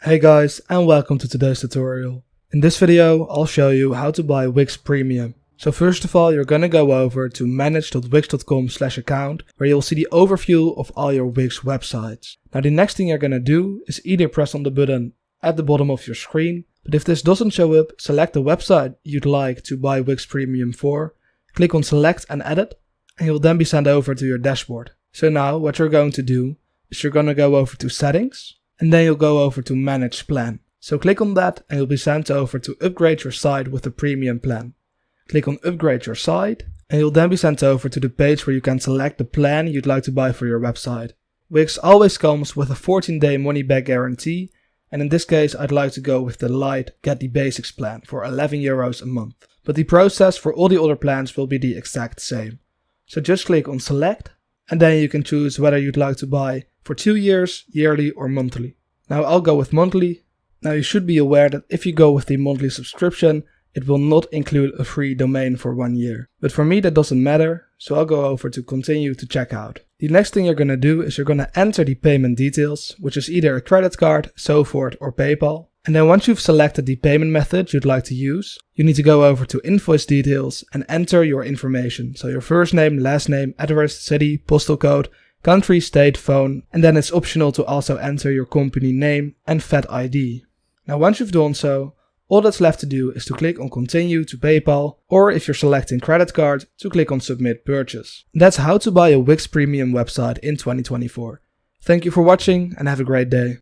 Hey guys, and welcome to today's tutorial. In this video I'll show you how to buy Wix Premium. So first of all, you're gonna go over to manage.wix.com/account, where you'll see the overview of all your Wix websites. Now the next thing you're gonna do is either press on the button at the bottom of your screen, but if this doesn't show up, select the website you'd like to buy Wix Premium for, click on select and edit, and you'll then be sent over to your dashboard. So now what you're going to do is you're gonna go over to settings, and then you'll go over to manage plan. So click on that and you'll be sent over to upgrade your site with the premium plan. Click on upgrade your site and you'll then be sent over to the page where you can select the plan you'd like to buy for your website. Wix always comes with a 14-day money back guarantee, and in this case I'd like to go with the light get the basics plan for €11 a month. But the process for all the other plans will be the exact same. So just click on select and then you can choose whether you'd like to buy for 2 years, yearly or monthly. Now I'll go with monthly. Now you should be aware that if you go with the monthly subscription, it will not include a free domain for 1 year. But for me that doesn't matter, so I'll go over to continue to checkout. The next thing you're gonna do is you're gonna enter the payment details, which is either a credit card, SoFort or PayPal. And then once you've selected the payment method you'd like to use, you need to go over to invoice details and enter your information. So your first name, last name, address, city, postal code, country, state, phone, and then it's optional to also enter your company name and VAT ID. Now once you've done so, all that's left to do is to click on continue to PayPal, or if you're selecting credit card, to click on submit purchase. That's how to buy a Wix Premium website in 2024. Thank you for watching and have a great day.